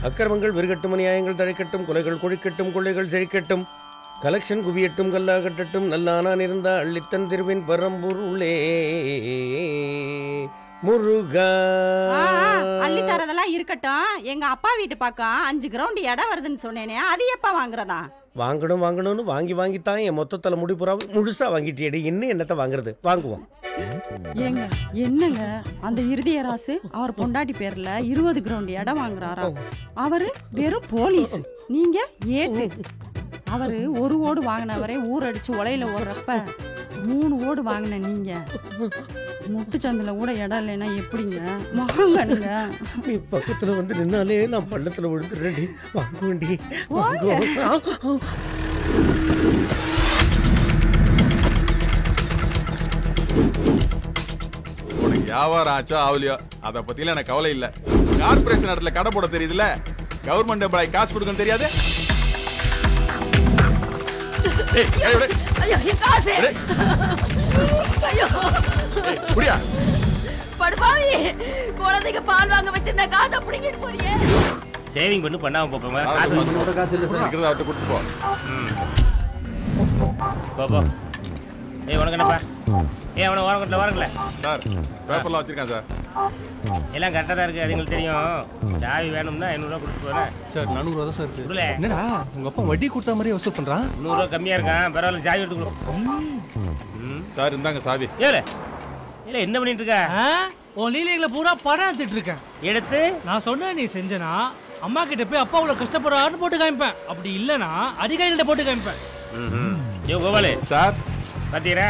அக்கிரமங்கள் விருகட்டும், அநியாயங்கள் தழைக்கட்டும், கொலைகள் கொழிக்கட்டும், கொள்ளைகள் செழிக்கட்டும், கலெக்ஷன் குவியட்டும், கல்லாகட்டும், நல்லானான் இருந்தா அள்ளித்தன் திருவின் பரம்பொருளே முருகா. அள்ளி தரதெல்லாம் இருக்கட்டும். எங்க அப்பா வீட்டு பக்கம் 5 கிரவுண்ட் இடம் வருதுன்னு சொன்னேனே, அது எப்ப வாங்குறதா? வாங்கணும்னு வாங்கி வாங்கித்தான் என் மொத்தத்துல முடிப்புறா முழுசா வாங்கிட்டேடி. இன்னும் என்னத்த வாங்குறது? வாங்குவோம். ஏங்க என்னங்க அந்த இறுதியராசு அவர் பொண்டாட்டி பேர்ல 20 கிரவுண்ட் இடம் வாங்குறாரா? அவரு வெறும் போலீஸ், நீங்க ஏட்டு. அவரு 1 ஓடு வாங்கினவரே ஊரடிச்சு உலையில ஓடுறப்ப 3 ஓடு வாங்கின நீங்க முட்டுச்சந்தில கூட இடம் இல்லைன்னா எப்படிங்க வாங்கணுங்க? நீ பக்கத்துல வந்து நின்னாலே நான் பள்ளத்துல விழுந்துடுறேன்டி. வாங்குவேண்டி. உனக்கு வியாபாரம் ஆச்சோ ஆவலியோ அதை பத்தில எனக்கு கவலை இல்ல. கார்பரேஷன் இடத்துல கடை போட தெரியுதுல்ல, கவர்மெண்ட் எம்ப்ளாய் காசு கொடுக்கணும் தெரியாது. குழந்தைக்கு பால் வாங்க வச்சிருந்த காசை பிடிக்கிட்டு போறியே. சேவிங் பண்ணி பண்ணாம போப்போம். காசு இல்ல சார், இருக்கிறத அவர்ட்ட கொடுத்து போ. ஏய் உனக்கு என்னப்பா? அவனை ஓரங்கட்டில் வரங்கள சார். பேப்பர்லாம் வச்சிருக்கேன் சார். எல்லாம் கரெக்டாக தான் இருக்குது, அது எங்களுக்கு தெரியும். சாவி வேணும்னா 500 ரூபா கொடுத்து போகிறேன் சார். 400 தான் சார் இருக்குது. என்னடா உங்கள் அப்பா வட்டி கொடுத்த மாதிரி வசூல் பண்ணுறான்? 100 ரூபா கம்மியாக இருக்கான், பரவாயில்ல சாவி எடுத்துக்கணும் சார். இருந்தாங்க சாவி. ஏழு இல்லை என்ன பண்ணிட்டு இருக்க? உன் லீலைகளை பூரா படம் எடுத்துட்டு இருக்கேன். எடுத்து நான் சொன்னேன் நீ செஞ்சனா அம்மா கிட்ட போய் அப்பா அவ்வளோ கஷ்டப்படுறாருன்னு போட்டு காமிப்பேன். அப்படி இல்லைன்னா அதிகாரிகிட்ட போட்டு காமிப்பேன். கோபாலு சார் பார்த்தீரா,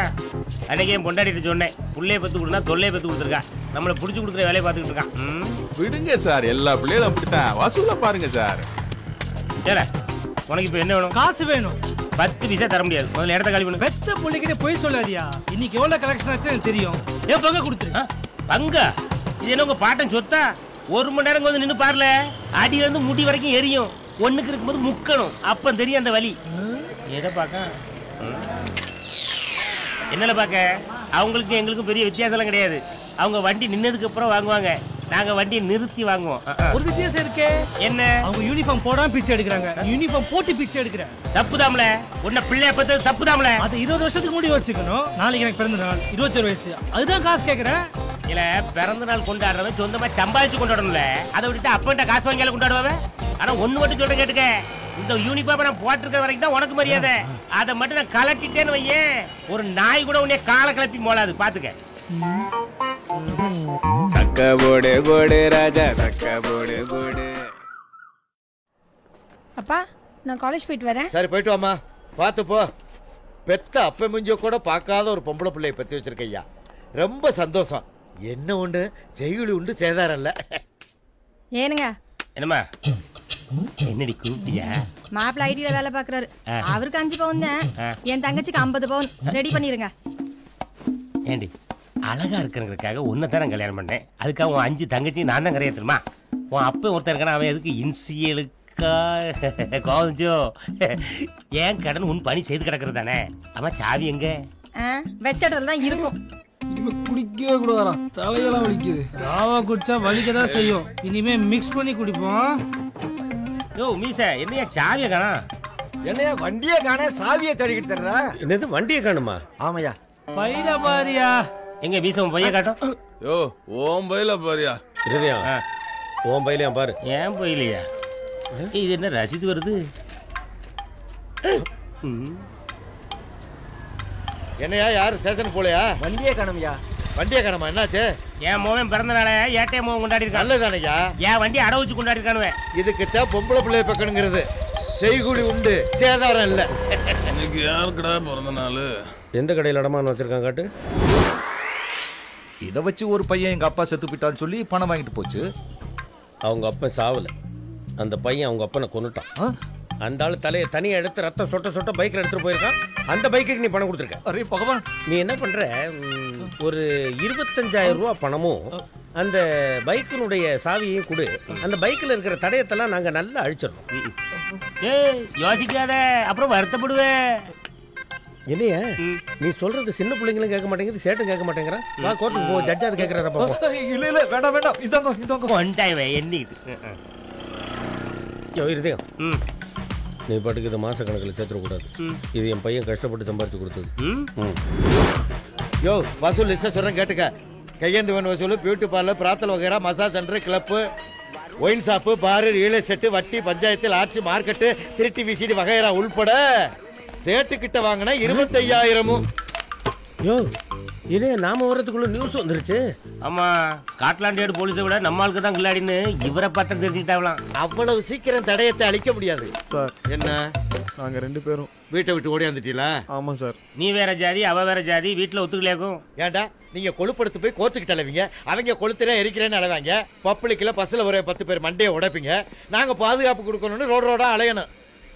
அன்னைக்கு என் பொண்டாடிட்டு சொன்னேன், புள்ளையை பத்து கொடுத்தா தொல்லையை பத்து கொடுத்துருக்கா. நம்மளை பிடிச்சி கொடுக்குற வேலையை பார்த்துக்கிட்டு இருக்கான். விடுங்க சார், எல்லா பிள்ளைகளும் அப்படித்தான். வசூல பாருங்க சார். சரி, உனக்கு இப்போ என்ன வேணும்? காசு வேணும். 10 பைசா தர முடியாது. முதல்ல இடத்த காலி பண்ணு. பெத்த பிள்ளைகிட்ட போய் சொல்லாதியா. இன்னைக்கு எவ்வளோ கலெக்ஷன் ஆச்சு எனக்கு தெரியும். என் பங்க கொடுத்துரு. பங்கா? இது என்ன உங்க பாட்டன் சொத்தா? 1 மணி நேரம் வந்து நின்று பாருல, அடி வந்து முடி வரைக்கும் எரியும். ஒண்ணுக்கு இருக்கும்போது முக்கணும், அப்ப தெரியும் அந்த வலி. எதை பார்க்க என்னல பார்க்க? அவங்களுக்கு எங்களுக்கும் பெரிய வித்தியாசம்லாம் கிடையாது. அவங்க வண்டி நின்னதுக்கு அப்புறம் வாங்குவாங்க, நாங்க வண்டியை நிறுத்தி வாங்குவோம். ஒரு வித்தியாசம் இருக்கே. என்ன? அவங்க யூனிஃபார்ம் போடாம பிச்சை எடுக்கிறாங்க, யூனிஃபார்ம் போட்டு பிச்சை எடுக்கிறேன். தப்புதாம்ல, உன்னை பிள்ளைய பத்தது தப்புதாம்ல. அது 20 வருஷத்துக்கு முன்னாடி வச்சுக்கணும். நாளைக்கு எனக்கு பிறந்த நாள், 21 வயசு, அதுதான் காசு கேட்கறேன். இல்ல, பிறந்த நாள் கொண்டாடுறவன் சொந்தமா சம்பாதிச்சு கொண்டாடணும்ல. அதை விட்டுட்டு அப்பன்ட்ட காசு வாங்கியால கொண்டாடுவாங்க. ஆனா ஒண்ணு மட்டும் சொல்ற கேட்டுக்க, இந்த யூனிஃபார்ம் நான் போட்டிருக்க வரைக்கும் தான் உனக்கு மரியாதை. அதை மட்டும் நான் கலட்டிட்டேன்னு வையேன், ஒரு நாய் கூட உன்னைய காலை கிளப்பி மோளாது. பாத்துக்க. சக்க போடு போடு ராஜா, சக்க போடு போடு. அப்பா, நான் காலேஜ் போயிட்டு வரேன். சரி, போயிட்டு வாமா. பார்த்து போ. பெத்த அப்ப மிஞ்சோ கூட பார்க்காத ஒரு பொம்பளை பிள்ளையை பற்றி வச்சிருக்கையா, ரொம்ப சந்தோஷம். என்ன உண்டு செய்குழி உண்டு, சேதாரம் இல்லை. ஏனுங்க? என்னம்மா? என்னடி கூப்பிட்டியா? மாப்பிள்ள ஐடியில வேலை பாக்குறாரு. அவருக்கு 5 பவுன் தான், என் தங்கச்சிக்கு 50 பவுன் ரெடி பண்ணிருங்க. ஏண்டி, அழகா இருக்கிறதுக்காக உன்னைத்தான் கல்யாணம் பண்ணேன். அதுக்காக உன் 5 தங்கச்சி நான் தான் கிடையாது தெரியுமா? உன் அப்ப ஒருத்தர் இருக்கான, அவன் எதுக்கு இன்சியலுக்கா கோவஞ்சோ? ஏன் கடன் உன் பணி செய்து கிடக்குறது தானே. ஆமா, சாவி எங்க? வெச்ச இடத்துல தான் இருக்கும். குடிக்கவே கூடாதா, தலையெல்லாம் வலிக்குது. ராவா குடிச்சா வலிக்கதான் செய்யும். இனிமே மிக்ஸ் பண்ணி குடிப்போம். யோ மீச, என்னையா சாவியை காணா? என்னையா வண்டியை காண, சாவியை தடிக்கிட்டு தர்ற? என்னது வண்டியை காணுமா? ஆமையா. பையில பாரியா. எங்க மீச உன் பைய காட்டும். யோ ஓம் பையில பாரியா. இருவியா உன் பையிலையா பாரு. ஏன் பையிலையா? இது என்ன ரசீது வருது? என்னையா, யாரு ஸ்டேஷன் போலையா? வண்டியே காணும்யா. வண்டியை காணமா? என்னாச்சு? என் மோவன் பிறந்த நாள ஏட்டைய மோவன் கொண்டாடி இருக்கான். நல்லதானையா. என் வண்டி அடை வச்சு கொண்டாடி இருக்கானுவே. இதுக்குத்தான் பொம்பளை பிள்ளைய பக்கணுங்கிறது. செய்குழி உண்டு, சேதாரம் இல்லை. இன்னைக்கு யாருக்குடா பிறந்த நாள்? எந்த கடையில் அடமானம் வச்சிருக்காங்க காட்டு. இதை வச்சு ஒரு பையன் எங்க அப்பா செத்து போயிட்டான்னு சொல்லி பணம் வாங்கிட்டு போச்சு. அவங்க அப்பன் சாவல, அந்த பையன் அவங்க அப்பனை கொன்னுட்டான். அந்த ஆளு தலையை தனியா எடுத்து ரத்தம் சொட்ட சொட்ட பைக்ல எடுத்துட்டு போயிருக்கான். அந்த பைக்குக்கு நீ பணம் கொடுத்துருக்க. அரே பகவான், நீ என்ன பண்ற? ஒரு 25,000 ரூபா பணமும் அந்த பைக்கினுடைய சாவியையும் கொடு. அந்த பைக்கில் இருக்கிற தடயத்தெல்லாம் நாங்க நல்லா அழிச்சிடறோம். ஏய் யோசிக்காத, அப்புறம் வருத்தப்படுவேன். இல்லையா, நீ சொல்றது சின்ன பிள்ளைங்களும் கேட்க மாட்டேங்குது, சேட்டும் கேட்க மாட்டேங்கிறான். வா கோர்ட்டுக்கு போ, ஜட்ஜாவது கேட்கிறாரப்பா. இல்ல இல்ல வேண்டாம் வேண்டாம், இதாங்க இதாங்க. ஒன் டைம் எண்ணிக்கிட்டு இருதயம் நீ பாட்டுக்கு இதை மாச கணக்கில் சேர்த்துடக்கூடாது. இது என் பையன் கஷ்டப்பட்டு சம்பாரிச்சு கொடுத்தது. யோ வசூல் லிஸ்ட்டை சொல்கிறேன் கேட்டுக்க. கையேந்து வேணும் வசூல், பியூட்டி பார்லர், பிராத்தல் வகைரா, massage centre, club, wine shop, bar, real estate, வட்டி, பஞ்சாயத்து, ஆட்சி, மார்க்கெட்டு, 3T VCD வகைரா உள்பட சேட்டுக்கிட்ட வாங்கினா 25,000. யோ இதே நாம வரதுக்குள்ள நியூஸ் வந்துருச்சு. ஆமா, ஸ்காட்லாண்ட் யார்டு போலீஸை விட நம்ம ஆளுக்கு தான் கில்லாடின்னு இவரை பார்த்தா தெரிஞ்சுக்கிட்டாங்களாம். அவ்வளவு சீக்கிரம் தடயத்தை அழிக்க முடியாது சார். என்ன நாங்க 2 பேரும் வீட்டை விட்டு ஓடியாந்துட்டீங்களா? ஆமா சார். நீ வேற ஜாதி, அவ வேற ஜாதி, வீட்டுல ஒத்துக்கலையாக்கும். ஏன்டா நீங்க கொழுப்படுத்து போய் கோத்துக்கிட்டு அலைவீங்க, அவங்க கொளுத்துறேன் எரிக்கிறேன்னு அலைவாங்க. பப்ளிக்ல பஸ்ல ஒரு 10 பேர் மண்டையை உடைப்பீங்க. நாங்க பாதுகாப்பு கொடுக்கணும்னு ரோடா அலையணும்.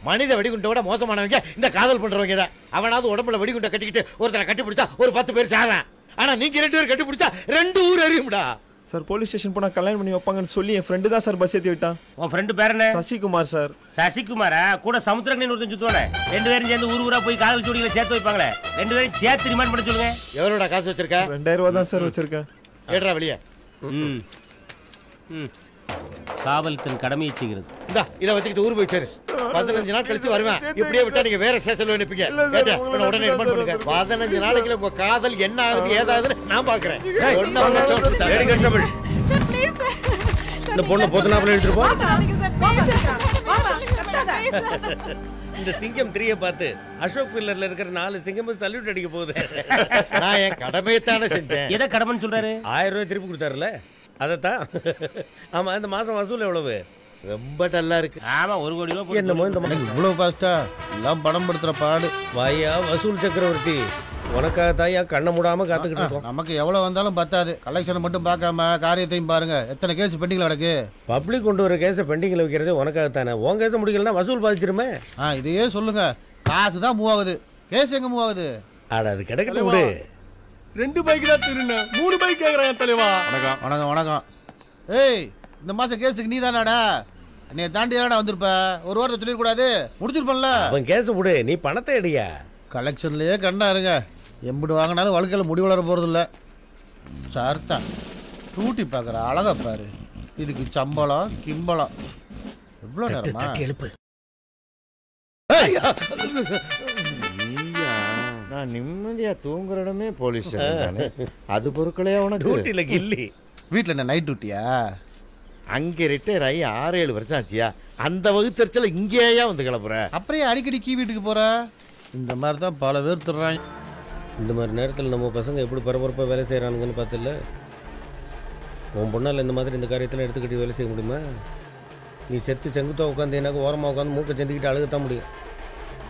மனித வெடிகுண்டை விட மோசமானவங்க இந்த காதல் பண்றவங்க தான். அவனாவது உடம்புல வெடிகுண்டை கட்டிக்கிட்டு ஒருத்தரை கட்டி பிடிச்சா ஒரு 10 பேர் சாவேன். ஆனா நீங்க 2 பேர் கட்டி பிடிச்சா 2 ஊர் எரியும்டா. சார் போலீஸ் ஸ்டேஷன் போனா கல்யாணம் பண்ணி வைப்பாங்கன்னு சொல்லி என் ஃப்ரெண்டு தான் சார் பஸ் ஏற்றி விட்டான். உன் ஃப்ரெண்டு பேர் என்ன? சசிகுமார் சார். சசிகுமாரா? கூட சமுத்திரக்கணின்னு ஒருத்தன் சுத்துவானே. 2 பேரும் சேர்ந்து ஊரா போய் காதல் ஜோடிகளை சேர்த்து வைப்பாங்களே. 2 பேரும் சேர்த்து ரிமாண்ட் பண்ண சொல்லுங்க. எவ்வளோட காசு வச்சிருக்க? 2000 ரூபா தான் சார் வச்சிருக்கேன். ஏடுறா வெளியே. காவல் தன் கடமையை செய்கிறது. இதை வச்சுக்கிட்டு ஊர் போய் சேரு. 15 நாள் கழிச்சு வருவேன். இப்படியே விட்டா நீங்க வேற ஸ்டேஷன்ல நிப்பீங்க. உடனே ரிமாண்ட் பண்ணுங்க. 15 நாளைக்குள்ள உங்க காதல் என்ன ஆகுது ஏதாவதுன்னு நான் பாக்குறேன். இந்த பொண்ணை பொத்தனாப்புல எடுத்துருப்போம். இந்த சிங்கம் 3 பார்த்து அசோக் பில்லர்ல இருக்கிற 4 சிங்கம் சல்யூட் அடிக்க போகுது. நான் என் கடமையத்தானே செஞ்சேன். எதை கடமைன்னு சொல்றாரு? 1000 ரூபாய் திருப்பி கொடுத்தாருல அதத்தான். ஆமா, இந்த மாசம் வசூல் எவ்வளவு? ரொம்ப டல்லா இருக்கு. ஆமா, 1 கோடி ரூபாய். என்னமோ இந்த மாதிரி இவ்வளவு ஃபாஸ்டா எல்லாம் படம் படுத்துற பாடு. வாயா வசூல் சக்கரவர்த்தி, உனக்காக தாயா கண்ணை மூடாம காத்துக்கிட்டு இருக்கோம். நமக்கு எவ்வளவு வந்தாலும் பத்தாது. கலெக்ஷன் மட்டும் பார்க்காம காரியத்தையும் பாருங்க. எத்தனை கேஸ் பெண்டிங்ல கிடக்கு. பப்ளிக் கொண்டு வர கேஸை பெண்டிங்ல வைக்கிறதே உனக்காக தானே. உன் கேஸை முடிக்கலன்னா வசூல் பாதிச்சிருமே. இதையே சொல்லுங்க. காசு தான் மூவ் ஆகுது, கேஸ் எங்க மூவ் ஆகுது? ஆட அது கிடைக்கட்டும் விடு. 2 பைக் தான் திருண்ண, 3 பைக் கேக்குறாங்க தலைவா. வணக்கம். வணக்கம் வணக்கம். ஏய், இந்த மாசம் கேஸுக்கு நீ தானாடா? என்னைய தாண்டி தானடா வந்திருப்ப. ஒரு வாரத்தை சொல்லிடக்கூடாது, முடிச்சிருப்பல. அவன் கேஸ் விடு, நீ பணத்தை எடியா. கலெக்ஷன்லயே கண்டா இருங்க. எம்பிட்டு வாங்கினாலும் வாழ்க்கையில் முடி வளர போறது இல்ல. சார்த்தா டூட்டி பார்க்குற அழகா பாரு. இதுக்கு சம்பளம் கிம்பளம் எவ்வளோ நேரமா? எழுப்பு. நான் நிம்மதியா தூங்குற இடமே போலீஸ் ஸ்டேஷன். அது பொருட்களே உனக்கு டியூட்டில கில்லி. வீட்டில் என்ன நைட் டியூட்டியா? அங்கே ரிட்டையர் ஆகி 6-7 வருஷம் ஆச்சியா. அந்த வகுத்தறிச்சல இங்கேயா வந்து கிளப்புற? அப்படியே அடிக்கடி கீ வீட்டுக்கு போற. இந்த மாதிரி தான் பல பேர் திடுறாங்க. இந்த மாதிரி நேரத்தில் நம்ம பசங்க எப்படி பரபரப்பாக வேலை செய்கிறானுங்கன்னு பார்த்துல. உன் பொண்ணால் இந்த மாதிரி இந்த காரியத்தில் எடுத்துக்கிட்டு வேலை செய்ய முடியுமா? நீ செத்து செங்குத்தா உட்காந்தேனாக்க ஓரமாக உட்காந்து மூக்கை செஞ்சுக்கிட்டு அழுகத்தான் முடியும்.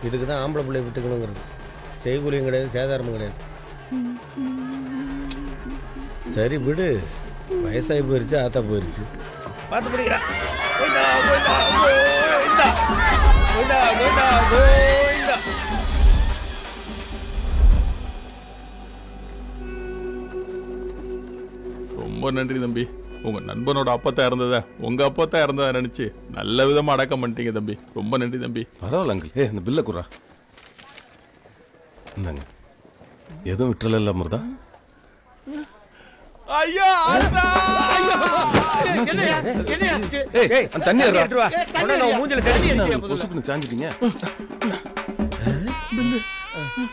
இதுக்கு தான் ஆம்பளை பிள்ளை விட்டுக்கணுங்கிறது. செய்கூலியும் கிடையாது, சேதாரமும் கிடையாது. சரி விடு, வயசாகி போயிடுச்சு, ஆத்தா போயிடுச்சு. பார்த்து படிக்கிறா. ரொம்ப நன்றி தம்பி. உங்க நண்பனோட அப்பத்தான் இருந்தத உங்க அப்பத்தான் இருந்தத நினைச்சு நல்ல விதமா அடக்கம் பண்ணிட்டீங்க தம்பி. ரொம்ப நன்றி தம்பி. பரவாயில்ல அங்கிள். இந்த பில்ல குறா. இந்தாங்க. எதுவும் விட்டுறல இல்ல முருதா? ஐயா தண்ணி சாஞ்சிட்டீங்க.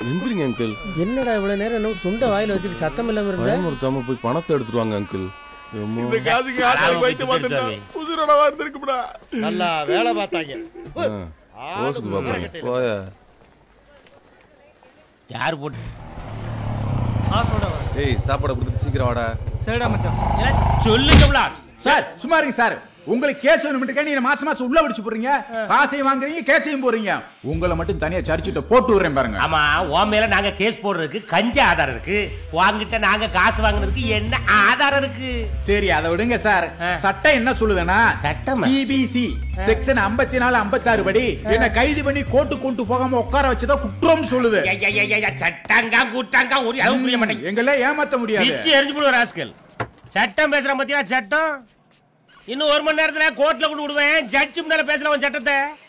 எந்திரிங்க அங்கிள். என்னடா இவ்வளவு நேரம் என்ன துண்ட வாயில வச்சுட்டு சத்தம் இல்லாம இருந்தா? ஒருத்தாம போய் பணத்தை எடுத்துட்டு வாங்க அங்கிள். இந்த காதுக்கு ஆட்டை வைத்து மாட்டேன்டா. புதுரோட வந்திருக்குடா. நல்லா வேலை பார்த்தாங்க. ரோஸ்க்கு பாப்பாங்க. போயா. யார் போட்டு? ஏய், சாப்பாடு கொடுத்துட்டு சீக்கிரம் வாடா. சரிடா மச்சான். சொல்லுங்க சார். சும்மா இருங்க சார். உங்களுக்கு கேஸ் வேணும்னு நீங்க மாசம் மாசம் உள்ள வச்சு போறீங்க. காசையும் வாங்குறீங்க, கேஸையும் போறீங்க. உங்களை மட்டும் தனியா சர்ச்சிட்ட போட்டு விடுறேன் பாருங்க. ஆமா, உன் மேல நாங்க கேஸ் போடுறதுக்கு கஞ்ச ஆதாரம் இருக்கு. வாங்கிட்ட நாங்க காசு வாங்குறதுக்கு என்ன ஆதாரம் இருக்கு? சரி, அதை விடுங்க சார். சட்டம் என்ன சொல்லுதுன்னா, சிபிசி செக்ஷன் 54, 56 படி என்ன கைது பண்ணி கோர்ட்டு கொண்டு போகாம உட்கார வச்சதா குற்றம் சொல்லுது. சட்டங்க கூட்டாங்க ஒரு அளவு புரிய மாட்டேங்க. எங்களை ஏமாத்த முடியாது. பிச்சு எரிஞ்சு போடுற ராஸ்கல். சட்டம் பேசுற பத்தியா? சட்டம் இன்னும் 1 மணி நேரத்துல கோர்ட்ல கொண்டு விடுவேன். ஜட்ஜ் முன்னால பேசுறவன்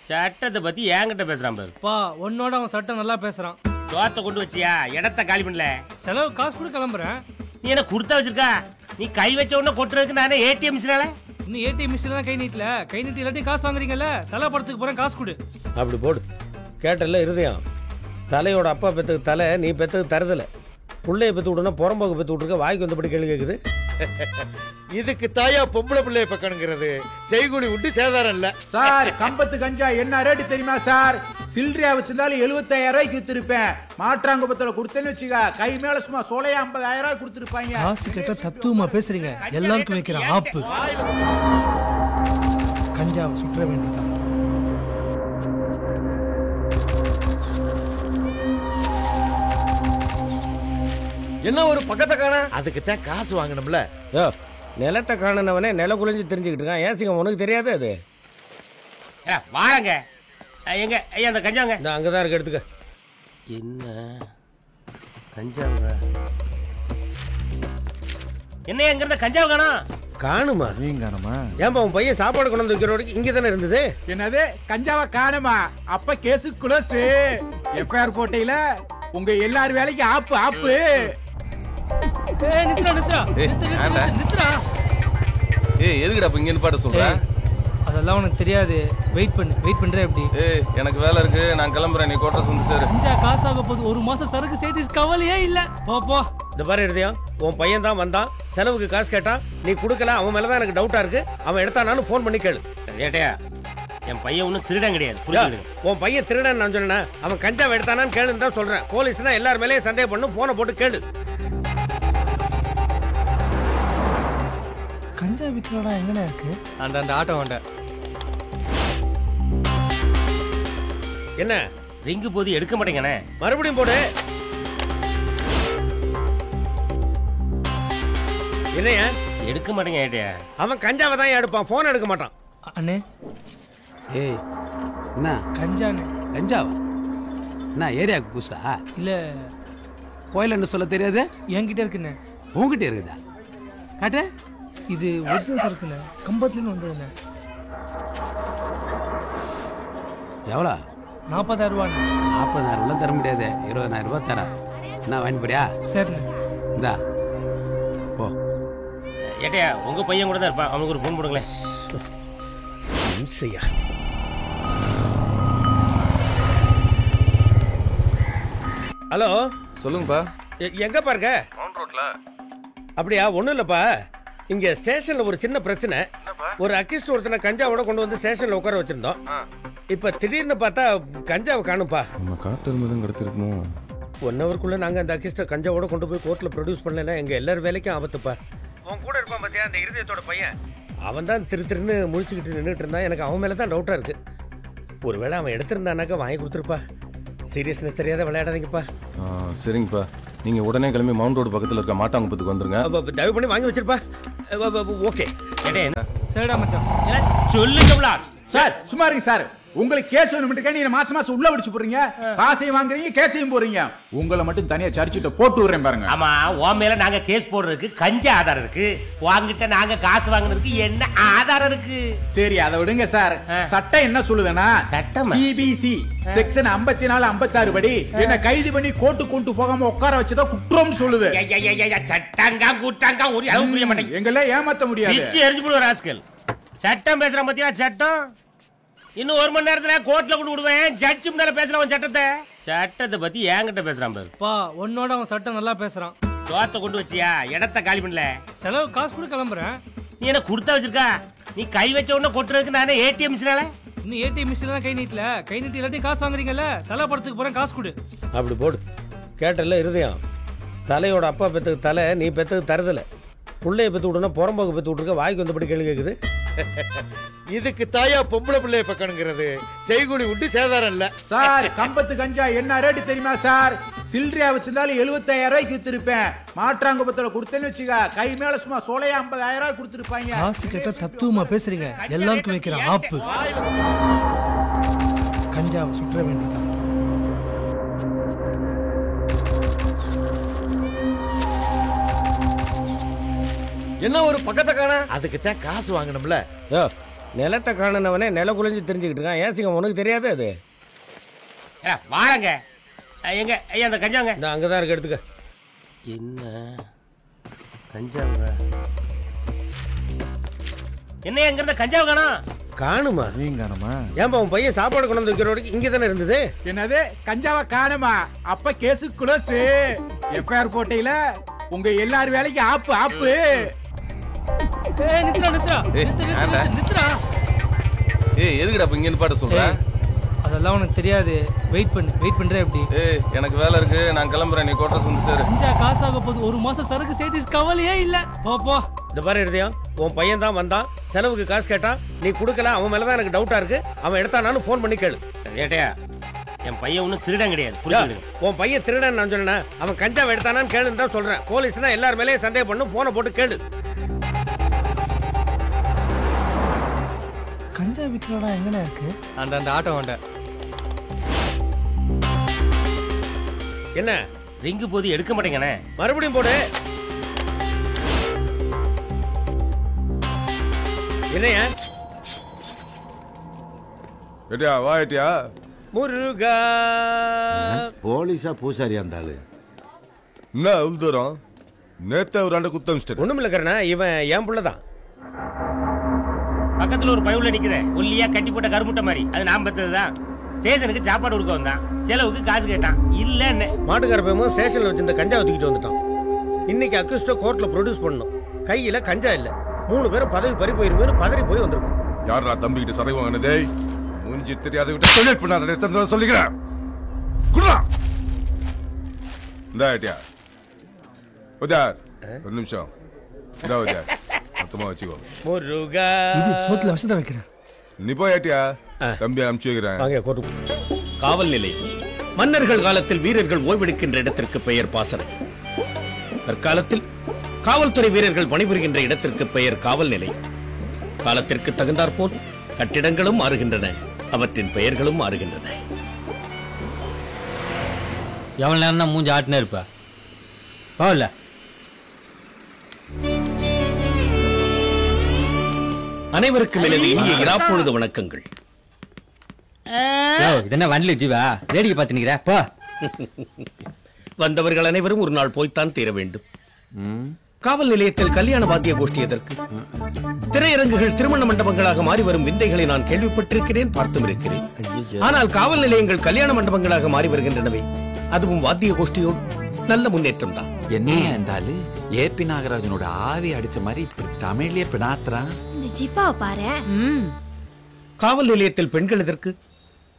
சட்டத்தை பத்தி என்கிட்ட பேசுறான் பாரு. பா, உன்னோட அவன் சட்டம் நல்லா பேசுறான். சோத்தை கொண்டு வச்சியா? இடத்த காலி பண்ணல. செலவு காசு கூட கிளம்புறேன். நீ என்ன கொடுத்தா வச்சிருக்கா? நீ கை வச்ச உடனே கொட்டுறதுக்கு நானே ஏடிஎம் மிஷினால இன்னும் ஏடிஎம் மிஷின்ல தான் கை நீட்டல. கை நீட்டி எல்லாத்தையும் காசு வாங்குறீங்கல்ல, தலை படத்துக்கு போறேன் காசு கொடு. அப்படி போடு. கேட்டல இருதயம். தலையோட அப்பா பெத்துக்கு தலை, நீ பெத்துக்கு தருதல. புள்ளைய பெத்து விடணும், புறம்போக்கு பெத்து விட்டுருக்க, வாய்க்கு வந்தபடி கேள்வி கேட்குது. இதுக்கு தாயா பொம்பளை பிள்ளைய பக்கணுங்கிறது செய்குலி விட்டு சேதாரம் இல்ல சார். கம்பத்து கஞ்சா என்ன ரேட்டு தெரியுமா சார்? சில்லறையா வச்சிருந்தாலும் 75,000 ரூபாய்க்கு வித்துருப்பேன். மாற்றாங்குப்பத்துல கொடுத்தேன்னு வச்சுக்க, கை மேல சும்மா சோலையா 50,000 ரூபாய் கொடுத்துருப்பாங்க. காசு கேட்டா தத்துவமா பேசுறீங்க. எல்லாருக்கும் வைக்கிற ஆப்பு. கஞ்சாவை சுற்ற வேண்டியதான். என்ன ஒரு பக்கத்தை காண? அதுக்கு தான் காசு வாங்கணும்ல. யோ, நிலத்தை காணனவனே நில குளிஞ்சு தெரிஞ்சுக்கிட்டு இருக்கான். ஏசிங்க உனக்கு தெரியாது அது? வாங்க எங்க ஐயா அந்த கஞ்சாங்க இந்த அங்கதான் இருக்கு, எடுத்துக்க. என்ன கஞ்சாங்க? என்ன எங்க இருந்த கஞ்சாவை காணோம்? காணுமா? நீங்க காணுமா? ஏன்பா உன் பையன் சாப்பாடு கொண்டு வந்து வைக்கிற வரைக்கும் இங்கே தானே இருந்தது? என்னது கஞ்சாவை காணுமா? அப்ப கேசு குளோஸ். எஃப்ஐஆர் போட்டையில உங்க எல்லார் வேலைக்கு ஆப்பு ஆப்பு. எதுக்குடா இப்ப இங்க நிப்பாட்ட சொல்ற? அதெல்லாம் உனக்கு தெரியாது. வெயிட் பண்ற எப்படி? எனக்கு வேலை இருக்கு, நான் கிளம்புறேன். நீ கோட்டை வந்து சேரு. கஞ்சா காசாக போது. ஒரு மாசம் சரக்கு சேர்த்து கவலையே இல்ல. போ. இந்த பாரு இருதயம், உன் பையன் தான் வந்தான், செலவுக்கு காசு கேட்டான், நீ கொடுக்கல. அவன் மேலதான் எனக்கு டவுட்டா இருக்கு. அவன் எடுத்தானான்னு போன் பண்ணி கேளு. ஏட்டையா, என் பையன் ஒன்னும் திருடன் கிடையாது. உன் பையன் திருடன் நான் சொன்னேன். அவன் கஞ்சாவை எடுத்தானான்னு கேளுன்னு தான் சொல்றேன். போலீஸ்னா எல்லார் மேலேயும் சந்தேகம் பண்ணும். போனை போட்டு கேளு. கஞ்சா விற்கிறோட எங்கண்ணா இருக்கு? அந்த ஆட்டோ வண்ட. என்ன ரிங்கு போது எடுக்க மாட்டேங்கண்ணே. மறுபடியும் போடு. என்னையா எடுக்க மாட்டேங்க ஏட்டையா? அவன் கஞ்சாவை தான் எடுப்பான், போன் எடுக்க மாட்டான். அண்ணே. ஏய் என்ன கஞ்சாண்ணே. கஞ்சாவா? என்ன ஏரியாவுக்கு புதுசா? இல்ல கோயில் என்ன சொல்ல தெரியாது? என்கிட்ட இருக்குண்ணே. உங்ககிட்ட இருக்குதா? காட்டு. இது ஒரிஜினல் சரக்குண்ணே, கம்பத்துலேருந்து வந்ததுண்ணே. எவ்வளோ? 40,000 ரூபா. 40,000 தர முடியாது, 20,000 ரூபாய் தர. என்ன வாங்கிப்படியா? சரிண்ணே. இந்தா போ. ஏட்டையா, உங்க பையன் கூட தான் இருப்பான். அவனுக்கு ஒரு ஃபோன் போடுங்களேன். ஹலோ, சொல்லுங்கப்பா. எங்கப்பா இருக்க? மவுண்ட் ரோட்ல. அப்படியா? ஒண்ணும் இல்லப்பா, இங்க ஸ்டேஷன்ல ஒரு சின்ன பிரச்சனை. ஒரு அக்கிஸ்ட் ஒருத்தனை கஞ்சாவோட கொண்டு வந்து ஸ்டேஷன்ல உட்கார வச்சிருந்தோம். இப்ப திடீர்னு பார்த்தா கஞ்சாவை காணும்பா. நம்ம காட்டு இருந்ததும் கிடத்திருக்குமோ? 1 ஹவருக்குள்ள நாங்க அந்த அக்கிஸ்ட கஞ்சாவோட கொண்டு போய் கோர்ட்ல ப்ரொடியூஸ் பண்ணலன்னா எங்க எல்லார் வேலைக்கும் ஆபத்துப்பா. உன் கூட இருப்பான் பாத்தியா அந்த இருதயத்தோட பையன், அவன் தான் திருன்னு முழிச்சுக்கிட்டு நின்றுட்டு இருந்தான். எனக்கு அவன் மேல தான் டவுட்டா இருக்கு. ஒருவேளை அவன் எடுத்திருந்தானாக்கா வாங்கி கொடுத்துருப்பா. சீரியஸ்னஸ் தெரியாத விளையாடாதீங்கப்பா. சரிங்கப்பா, நீங்க உடனே கிளம்பி மவுண்ட் ரோடு பக்கத்துல இருக்க மாட்டாங்குப்பத்துக்கு வந்துருங்க. தயவு பண்ணி வாங்கி வச்சிருப்பா. ஓகே. சரிடா மச்சான். சொல்லுங்க சார். சும்மா இருங்க சார். உங்களுக்கு கேஸ் வேணும்னு நீங்க மாசம் மாசம் உள்ள பிடிச்சு போறீங்க. காசையும் வாங்குறீங்க, கேஸையும் போறீங்க. உங்களை மட்டும் தனியா சரிச்சிட்டு போட்டு விடுறேன் பாருங்க. ஆமா, உன் மேல நாங்க கேஸ் போடுறதுக்கு கஞ்சா ஆதாரம் இருக்கு. வாங்கிட்ட நாங்க காசு வாங்குறதுக்கு என்ன ஆதாரம் இருக்கு? சரி, அதை விடுங்க சார். சட்டம் என்ன சொல்லுதுன்னா, சிபிசி செக்ஷன் 54 56 படி என்ன கைது பண்ணி கோர்ட்டு கொண்டு போகாம உட்கார வச்சதா குற்றம் சொல்லுது. சட்டங்கா கூட்டாங்கா ஒரு அளவு புரிய மாட்டேங்க. எங்கள ஏமாத்த முடியாது. பிச்சு எரிஞ்சு போடுற ராஸ்கல். சட்டம் பேசுற பத்தியா? சட்டம் இன்னும் 1 மணி நேரத்துல கோர்ட்ல கொண்டு விடுவேன். ஜட்ஜ் முன்னால பேசலாம் சட்டத்தை பத்தி என்கிட்ட பேசுறான் பாரு. பா, உன்னோட அவன் சட்டம் நல்லா பேசுறான். சோத்தை கொண்டு வச்சியா? இடத்த காலி பண்ணல. செலவு காசு கூட கிளம்புறேன். நீ என்ன கொடுத்தா வச்சிருக்கா? நீ கை வச்ச உடனே கொட்டுறதுக்கு நானே ஏடிஎம் மிஷினால. இன்னும் ஏடிஎம் மிஷின்ல தான் கை நீட்டல. கை நீட்டி எல்லாத்தையும் காசு வாங்குறீங்கல்ல, தலை படத்துக்கு போறேன் காசு கொடு. அப்படி போடு. கேட்டல இருதயம், தலையோட அப்பா பெத்துக்கு தலை, நீ பெத்துக்கு தருதல. புள்ளைய பெத்து விடணும், புறம்போக்கு பெத்து விட்டுருக்க, வாய்க்கு வந்தபடி கேள்வி கேட்குது. இதுக்கு தாயா பொம்பளை பிள்ளைய பக்கணுங்கிறது செய்குலி விட்டு சேதாரம் இல்ல சார். கம்பத்து கஞ்சா என்ன ரேட்டு தெரியுமா சார்? சில்லறையா வச்சிருந்தாலும் 75,000 ரூபாய்க்கு வித்துருப்பேன். மாற்றாங்குப்பத்துல கொடுத்தேன்னு வச்சுக்க, கை மேல சும்மா சோலையா 50,000 ரூபாய் கொடுத்துருப்பாங்க. காசு கேட்டா தத்துவமா பேசுறீங்க. எல்லாருக்கும் வைக்கிற ஆப்பு. கஞ்சாவை சுற்ற வேண்டியதான். என்ன ஒரு பக்கத்தை காண? அதுக்கு தான் காசு வாங்கணும்ல. நிலத்தை காணனவனே நில குளிஞ்சு தெரிஞ்சுக்கிட்டு இருக்கான். ஏசிங்க உனக்கு தெரியாது அது? வாங்க எங்க ஐயா அந்த கஞ்சாங்க. இந்த அங்கதான் இருக்கு, எடுத்துக்க. என்ன கஞ்சாங்க? என்ன எங்க கஞ்சாவை காணோம்? காணுமா? நீங்க காணுமா? ஏன்பா உன் பையன் சாப்பாடு கொண்டு வந்து வைக்கிற வரைக்கும் இங்கே தானே இருந்தது? என்னது கஞ்சாவை காணுமா? அப்ப கேஸ் குளோஸ். எஃப்ஐஆர் போட்டையில உங்க எல்லார் வேலைக்கு ஆப்பு ஆப்பு. எதுக்குடா இப்ப இங்க பாட்டு சொல்ற? அதெல்லாம் உனக்கு தெரியாது. வெயிட் பண்ற எப்படி? எனக்கு வேலை இருக்கு, நான் கிளம்புறேன். நீ கோட்டை வந்து சேரு. கஞ்சா காசாக போகுது. ஒரு மாசம் சரக்கு சேட்டிஸ் கவலையே இல்ல. போ. இந்த பாரு இருதயம், உன் பையன் தான் வந்தான், செலவுக்கு காசு கேட்டான், நீ கொடுக்கல. அவன் மேலதான் எனக்கு டவுட்டா இருக்கு. அவன் எடுத்தானான்னு போன் பண்ணி கேளு. ஏட்டையா, என் பையன் ஒன்றும் திருடன் கிடையாது. உன் பையன் திருடன் நான் சொன்னேன். அவன் கஞ்சாவை எடுத்தானான்னு கேளுன்னு தான் சொல்றேன். போலீஸ்னா எல்லார் மேலேயும் சந்தேகம் பண்ணும். போனை போட்டு கேளு. கஞ்சா விற்கிறடா எங்கண்ணா இருக்கு? அந்த ஆட்டோ வேண்ட. என்ன ரிங்கு போது எடுக்க மாட்டேங்கண்ணே. மறுபடியும் போடு. என்னையா ஏட்டியா வா ஏட்டியா. முருகா. போலீஸா பூசாரியா இருந்தாலு? என்ன உள்தூரம்? நேத்த ஒரு ஆண்டு குத்தமிச்சிட்டு. ஒண்ணும் இல்ல, இவன் என் புள்ளதான். பக்கத்துல ஒரு பயவுல நிக்கிறேன், ஒல்லியா கட்டி போட்ட கருமுட்டை மாதிரி. அது நான் பெற்றதுதான். ஸ்டேஷனுக்கு சாப்பாடு கொடுக்க வந்தான், செலவுக்கு காசு கேட்டான். இல்லன்னு மாட்டுக்கார பையமும் ஸ்டேஷன்ல வச்சிருந்த கஞ்சாவை தூக்கிட்டு வந்துட்டான். இன்னைக்கு அக்யூஸ்ட கோர்ட்ல ப்ரொடியூஸ் பண்ணணும். கையில கஞ்சா இல்ல. 3 பேரும் பதவி பறி போயிருமே பதறி போய் வந்திருக்கும். யாரா தம்பிக்கிட்ட சரை வாங்கினதே? மூஞ்சி தெரியாத விட்டு டொனேட் பண்ணாத சொல்லிக்கிறேன். குடுறா இந்த ஏட்டியா. உதார் ஒரு நிமிஷம். இந்த உதார் மொத்தமா வச்சுக்கோ. முருகா. இது சோத்துல வசத வைக்கிறேன். நீ போய் ஏட்டியா, தம்பி அனுப்பிச்சு வைக்கிறேன். காவல் நிலையம். மன்னர்கள் காலத்தில் வீரர்கள் ஓய்வெடுக்கின்ற இடத்திற்கு பெயர் பாசறை. தற்காலத்தில் காவல்துறை வீரர்கள் பணிபுரிகின்ற இடத்திற்கு பெயர் காவல் நிலையம். காலத்திற்கு தகுந்தாற்போல் கட்டிடங்களும் மாறுகின்றன, அவற்றின் பெயர்களும் மாறுகின்றன. எவ்வளவு நேரம் தான் மூஞ்சி ஆட்டினே இருப்ப? போகல. அனைவருக்கும் எனது இனிய இராப்பொழுது வணக்கங்கள். இதென்ன வண்டில ஜீவா வேடிக்கை பார்த்து நிக்கிற? போ. வந்தவர்கள் அனைவரும் ஒரு நாள் போய்த்தான் தீர வேண்டும். காவல் நிலையத்தில் கல்யாண வாத்திய கோஷ்டி எதற்கு? திரையரங்குகள் திருமண மண்டபங்களாக மாறி வரும் விந்தைகளை நான் கேள்விப்பட்டிருக்கிறேன், பார்த்தும் இருக்கிறேன். ஆனால் காவல் நிலையங்கள் கல்யாண மண்டபங்களாக மாறி வருகின்றனவே, அதுவும் வாத்திய கோஷ்டியோடு. நல்ல முன்னேற்றம் தான். என்னையா இருந்தாலும் ஏபி நாகராஜனோட ஆவி அடிச்ச மாதிரி தமிழ்லயே பினாத்துறான். காவல் நிலையத்தில் பெண்கள் எதற்கு?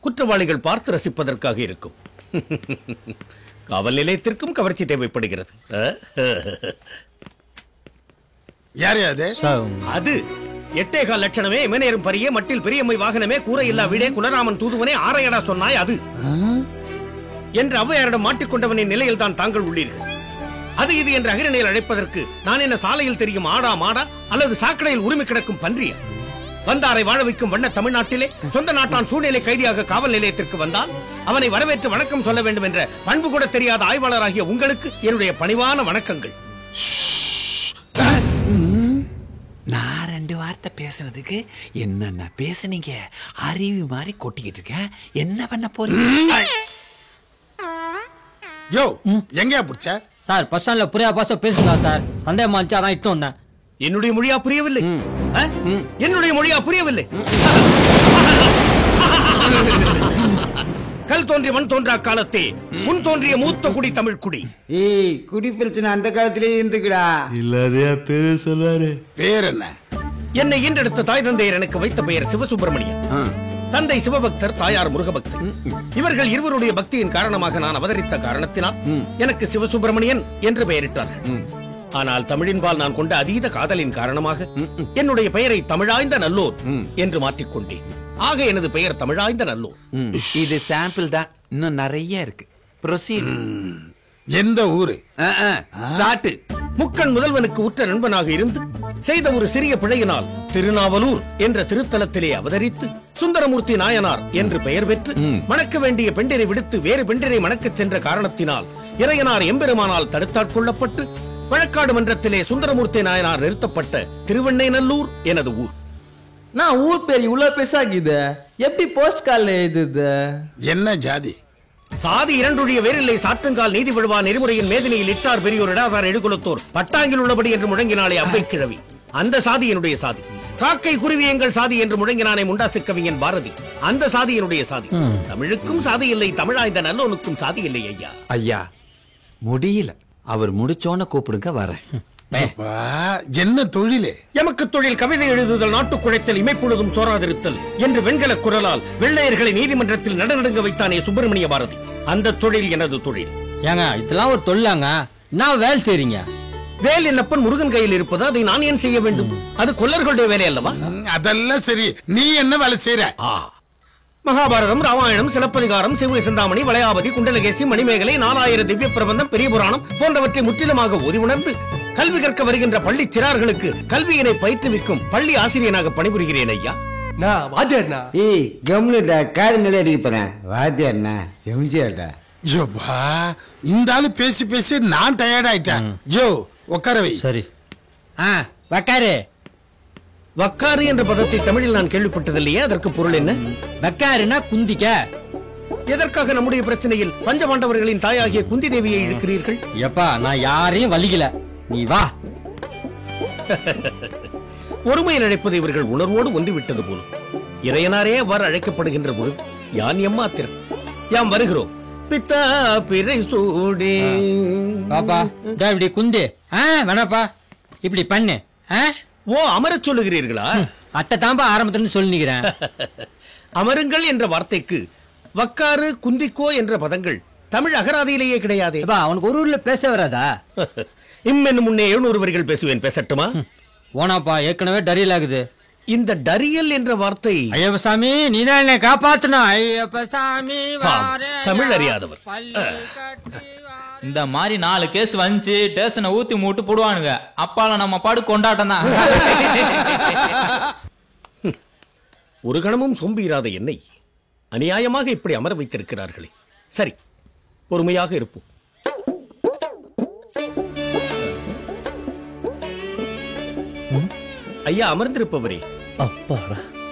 குற்றவாளிகள் பார்த்து ரசிப்பதற்காக இருக்கும். காவல் நிலையத்திற்கும் கவர்ச்சி தேவைப்படுகிறது. அது 8.25 லட்சணமே, இமநேரும் பரியே, மட்டில் பெரியம்மை வாகனமே, கூரை இல்லா வீடே, குலராமன் தூதுவனே, ஆரையடா சொன்னாய் அது என்று ஔவையாரிடம் மாட்டிக்கொண்டவனின் நிலையில் தான் தாங்கள் உள்ளீர்கள். அது இது என்று அகிரணையில் அழைப்பதற்கு நான் என்ன சாலையில் தெரியும் ஆடா மாடா, அல்லது சாக்கடையில் உரிமை கிடக்கும் பன்றியா? வந்தாரை வாழ வைக்கும் வண்ண தமிழ்நாட்டிலே சொந்த நாட்டான் சூழ்நிலை கைதியாக காவல் நிலையத்திற்கு வந்தால் அவனை வரவேற்று வணக்கம் சொல்ல வேண்டும் என்ற பண்பு கூட தெரியாத ஆய்வாளராகிய உங்களுக்கு என்னுடைய பணிவான வணக்கங்கள். நான் 2 வார்த்தை பேசுறதுக்கு என்னென்ன பேசுனீங்க? அறிவு மாதிரி கொட்டிக்கிட்டு இருக்கேன். என்ன பண்ண போறீங்க? யோ எங்கயா புடிச்ச? சார் பஸ் ஸ்டாண்ட்ல புரியா பாச பேசுங்க சார். சந்தேகமா இருந்துச்சு, அதான் இட்டு வந்தேன். என்னுடைய மொழியா புரியவில்லை? என்னுடைய மொழியா புரியவில்லை? கல் தோன்றிய மண் தோன்றா காலத்தே முன் தோன்றிய மூத்த குடி தமிழ் குடி. ஏய், குடி பிரச்சனை அந்த காலத்திலே இருந்துக்குடா. இல்லாதயா பேரு சொல்வாரு. பேர் என்ன? என்னை ஈன்றெடுத்த தாய் தந்தையர் எனக்கு வைத்த பெயர் சிவசுப்பிரமணியன். தந்தை சிவபக்தர், தாயார் முருகபக்தர். இவர்கள் இருவருடைய பக்தியின் காரணமாக நான் அவதரித்த காரணத்தினால் எனக்கு சிவசுப்பிரமணியன் என்று பெயரிட்டார்கள். ஆனால் தமிழின்பால் நான் கொண்ட அதீத காதலின் காரணமாக என்னுடைய பெயரை தமிழாய்ந்த நல்லோர் என்று மாற்றிக்கொண்டேன். ஆக எனது பெயர் தமிழாய்ந்த நல்லோர். இது சாம்பிள் தான், இன்னும் நிறைய இருக்கு. ப்ரொசீட். எந்த ஊரு? முக்கண் முதல்வனுக்கு உற்ற நண்பனாக இருந்து செய்த ஒரு சிறிய பிழையினால் திருநாவலூர் என்ற திருத்தலத்திலே அவதரித்து சுந்தரமூர்த்தி நாயனார் என்று பெயர் பெற்று மணக்க வேண்டிய பெண்டிரை விடுத்து வேறு பெண்டிரை மணக்கச் சென்ற காரணத்தினால் இறையனார் எம்பெருமானால் தடுத்தாட்கொள்ளப்பட்டு வழக்காடு மன்றத்திலே சுந்தரமூர்த்தி நாயனார் நிறுத்தப்பட்ட திருவெண்ணைநல்லூர் எனது ஊர். நான் ஊர் பேர் இவ்வளவு பெருசாகிது, எப்படி போஸ்ட் கார்டுல எழுதுது? என்ன ஜாதி? சாதி இரண்டுடைய வேறில்லை, சாற்றுங்கால் நீதி விழுவா நெறிமுறையின் மேதினியில் இட்டார் பெரியோர் இடாதார் எழுகுலத்தோர் பட்டாங்கில் உள்ளபடி என்று முழங்கினாலே அவ்வை கிழவி. அந்த சாதி என்னுடைய சாதி. காக்கை குருவி எங்கள் சாதி என்று முழங்கினானே முண்டாசு கவிஞன் பாரதி, அந்த சாதி என்னுடைய சாதி. தமிழுக்கும் சாதி இல்லை, தமிழாய்ந்த நல்லோனுக்கும் சாதி இல்லை ஐயா. ஐயா முடியல, அவர் முடிச்சோன்னு கூப்பிடுங்க வரேன். என்ன தொழிலே? எமக்கு தொழில் கவிதை எழுதுதல், நாட்டுக் குழைத்தல், இமைப்பொழுதும் சோராதிருத்தல் என்று வெண்கல குரலால் வெள்ளையர்களை நீதிமன்றத்தில் நடுநடுங்க வைத்தானே சுப்பிரமணிய பாரதி, அந்த தொழில் எனது தொழில். ஏங்க இதெல்லாம் ஒரு தொழிலாங்க? நான் வேலை செய்றீங்க. வேல் என்னப்பன் முருகன் கையில் இருப்பது, அதை நான் ஏன் செய்ய வேண்டும்? அது கொல்லர்களுடைய வேலை அல்லவா? அதெல்லாம் சரி, நீ என்ன வேலை செய்யற? மகாபாரதம், ராமாயணம், சிலப்பதிகாரம், சிவ சிந்தாமணி, வளையாபதி, குண்டலகேசி, மணிமேகலை, 4000 திவ்ய பிரபந்தம், பெரிய புராணம் போன்றவற்றை முற்றிலுமாக ஓதி உணர்ந்து கல்வி கற்க வருகின்ற பள்ளி சிறார்களுக்கு கல்வியினை பயிற்றுவிக்கும் பள்ளி ஆசிரியனாக பணிபுரிகிறேன் ஐயா. ஏய் கம்னுடா, காடுங்களே அடிக்க போறேன். வாத்தியார்ண்ணா எம்ஜிஆர்டா. ஜோபா இந்த ஆளு பேசி பேசி நான் டயர்ட் ஆயிட்டேன். ஜோ உட்கார வை. சரி. வக்காரு. வக்காரு என்ற பதத்தை தமிழில் நான் கேள்விப்பட்டதில்லையே, அதற்கு பொருள் என்ன? வக்காருனா குந்திக்க. எதற்காக நம்முடைய பிரச்சனையில் பஞ்சபாண்டவர்களின் தாயாகிய குந்தி தேவியை இழுக்கிறீர்கள்? எப்பா நான் யாரையும் வலிக்கல, நீ வா. ஒருமையில் அழைப்பது இவர்கள் உணர்வோடு ஒன்றிவிட்டது போலும். இறையனாரே அவ்வாறு அழைக்கப்படுகின்ற பொழுது யான் எம்மாத்திரம். யாம் வருகிறோம். பித்தா பிறை சூடே. பாப்பா இப்படி குந்து. வேணாப்பா இப்படி பண்ணு. ஓ அமரச் சொல்லுகிறீர்களா? அத்தை தாம்பா ஆரம்பத்துல சொல்லிக்கிறேன். அமருங்கள் என்ற வார்த்தைக்கு வக்காறு, குந்திக்கோ என்ற பதங்கள் தமிழ் அகராதியிலேயே கிடையாது. அவனுக்கு ஒரு ஊர்ல பேச வராதா? இன்னும் முன்னே 700 வரிகள் பேசுவேன், பேசட்டுமா? ஓனாப்பா ஏற்கனவே டரியல் ஆகுது. இந்த டரியல் என்ற வார்த்தை ஐயப்ப சாமி நீதான் என்னை காப்பாத்தணும். ஐயப்ப சாமி தமிழ் அறியாதவர். இந்த மாதிரி 4 கேஸ் வந்து டேஷனை ஊத்தி மூட்டு போடுவானுங்க. அப்பால நம்ம பாடு கொண்டாட்டம் தான். ஒரு கணமும் சொம்பீராத என்னை அநியாயமாக இப்படி அமர வைத்திருக்கிறார்களே. சரி, பொறுமையாக இருப்போம். ஐயா அமர்ந்திருப்பவரே,